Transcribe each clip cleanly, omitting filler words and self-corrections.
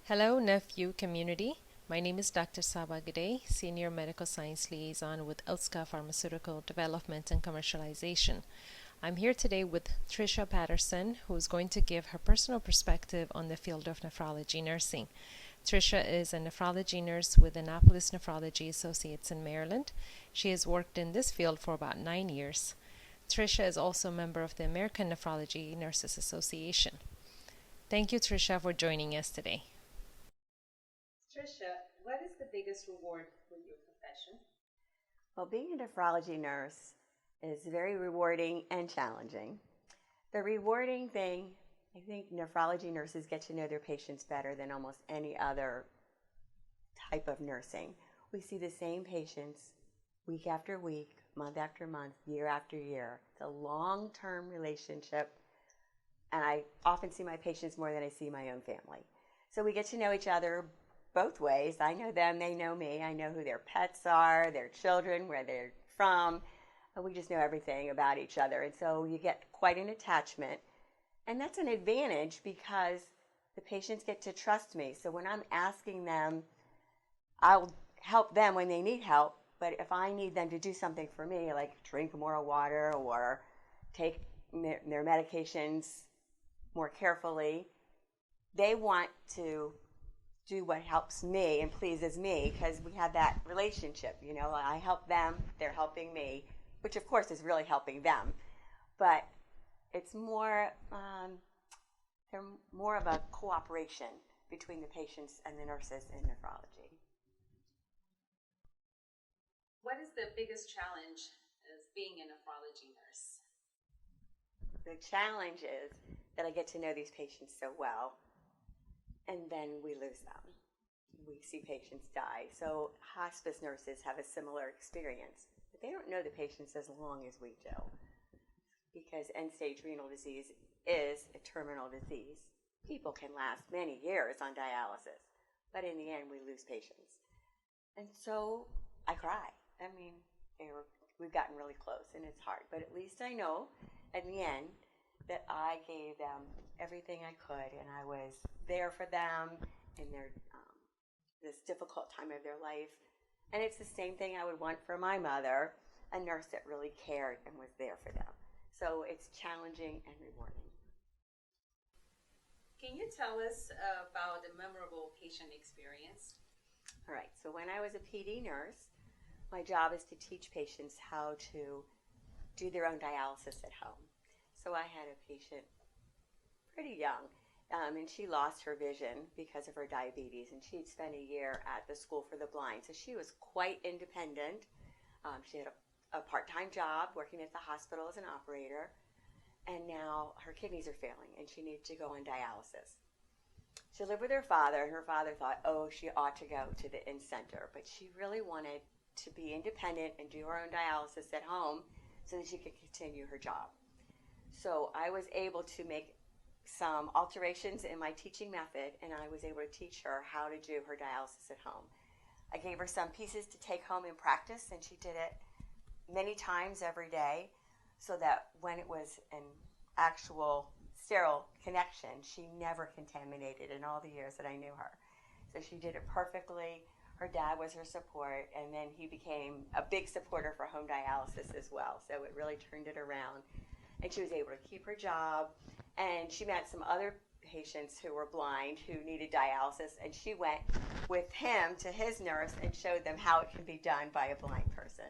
Hello, NephU community. My name is Dr. Saba Gidey, Senior Medical Science Liaison with Otsuka Pharmaceutical Development and Commercialization. I'm here today with Patricia Patterson, who is going to give her personal perspective on the field of nephrology nursing. Patricia is a nephrology nurse with Annapolis Nephrology Associates in Maryland. She has worked in this field for about 9 years. Patricia is also a member of the American Nephrology Nurses Association. Thank you, Tricia, for joining us today. Tricia, what is the biggest reward with your profession? Well, being a nephrology nurse is very rewarding and challenging. The rewarding thing, I think nephrology nurses get to know their patients better than almost any other type of nursing. We see the same patients week after week, month after month, year after year. It's a long-term relationship, and I often see my patients more than I see my own family. So we get to know each other both ways. I know them, they know me. I know who their pets are, their children, where they're from. We just know everything about each other. And so you get quite an attachment. And that's an advantage because the patients get to trust me. So when I'm asking them, I'll help them when they need help. But if I need them to do something for me, like drink more water or take their medications more carefully, they want to do what helps me and pleases me because we have that relationship. You know, I help them, they're helping me, which of course is really helping them. But it's more, they're more of a cooperation between the patients and the nurses in nephrology. What is the biggest challenge as being a nephrology nurse? The challenge is that I get to know these patients so well, and then we lose them. We see patients die. So hospice nurses have a similar experience, but they don't know the patients as long as we do, because end-stage renal disease is a terminal disease. People can last many years on dialysis, but in the end we lose patients. And so I cry. I mean, we've gotten really close and it's hard, but at least I know at the end that I gave them everything I could, and I was there for them in their this difficult time of their life. And it's the same thing I would want for my mother, a nurse that really cared and was there for them. So it's challenging and rewarding. Can you tell us about a memorable patient experience? All right, so when I was a PD nurse, my job is to teach patients how to do their own dialysis at home. So I had a patient pretty young, and she lost her vision because of her diabetes, and she'd spent a year at the School for the Blind. So she was quite independent. She had a part-time job working at the hospital as an operator, and now her kidneys are failing, and she needed to go on dialysis. She lived with her father, and her father thought, oh, she ought to go to the in-center, but she really wanted to be independent and do her own dialysis at home so that she could continue her job. So I was able to make some alterations in my teaching method, and I was able to teach her how to do her dialysis at home. I gave her some pieces to take home and practice, and she did it many times every day so that when it was an actual sterile connection, she never contaminated in all the years that I knew her. So she did it perfectly. Her dad was her support, and then he became a big supporter for home dialysis as well. So it really turned it around. And she was able to keep her job, and she met some other patients who were blind who needed dialysis, and she went with him to his nurse and showed them how it can be done by a blind person.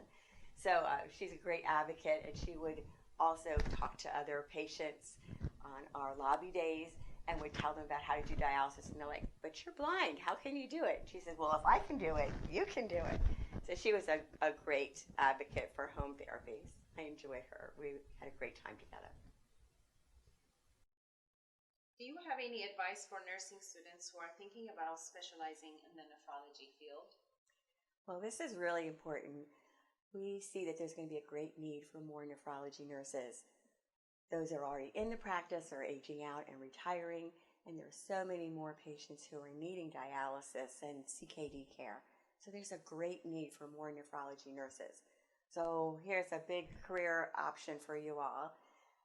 So she's a great advocate, and she would also talk to other patients on our lobby days and would tell them about how to do dialysis, and they're like, but you're blind, how can you do it? And she says, well, if I can do it, you can do it. So she was a great advocate for home therapies. I enjoyed her. We had a great time together. Do you have any advice for nursing students who are thinking about specializing in the nephrology field? Well, this is really important. We see that there's going to be a great need for more nephrology nurses. Those that are already in the practice are aging out and retiring, and there's so many more patients who are needing dialysis and CKD care. So there's a great need for more nephrology nurses. So here's a big career option for you all.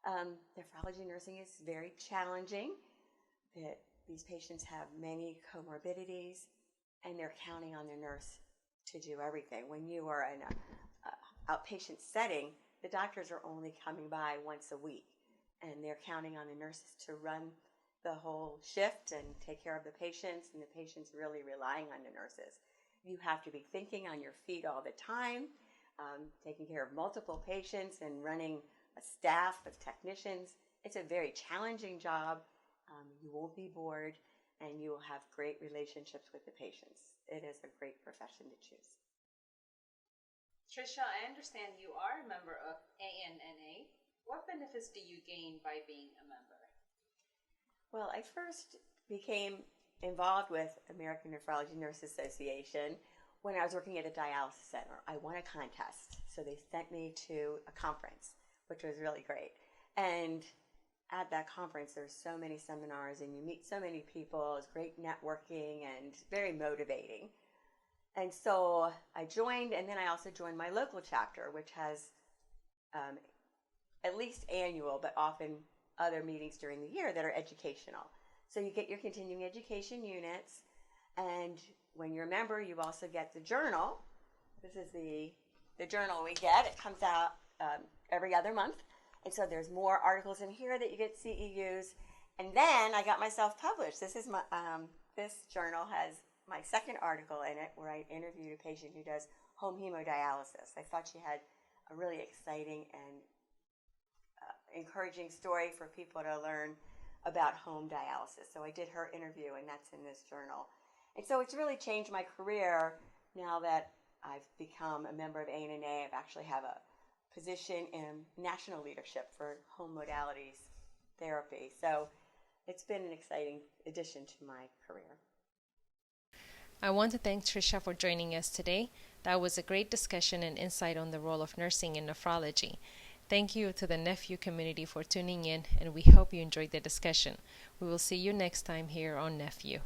Nephrology nursing is very challenging. these patients have many comorbidities, and they're counting on their nurse to do everything. When you are in an outpatient setting, the doctors are only coming by once a week, and they're counting on the nurses to run the whole shift and take care of the patients, and the patients really relying on the nurses. You have to be thinking on your feet all the time, taking care of multiple patients and running a staff of technicians. It's a very challenging job. You won't be bored, and you will have great relationships with the patients. It is a great profession to choose. Tricia, I understand you are a member of ANNA. What benefits do you gain by being a member? Well, I first became involved with American Nephrology Nurse Association when I was working at a dialysis center. I won a contest, so they sent me to a conference, which was really great. And at that conference, there's so many seminars, and you meet so many people. It's great networking and very motivating. And so I joined, and then I also joined my local chapter, which has at least annual, but often other meetings during the year that are educational. So you get your continuing education units, and when you're a member, you also get the journal. This is the journal we get. It comes out every other month, and so there's more articles in here that you get CEUs. And then I got myself published. This is my this journal has my second article in it, where I interviewed a patient who does home hemodialysis. I thought she had a really exciting and encouraging story for people to learn about home dialysis. So I did her interview, and that's in this journal. And so it's really changed my career now that I've become a member of ANNA. I actually have a position in national leadership for home modalities therapy. So it's been an exciting addition to my career. I want to thank Tricia for joining us today. That was a great discussion and insight on the role of nursing in nephrology. Thank you to the NephU community for tuning in, and we hope you enjoyed the discussion. We will see you next time here on NephU.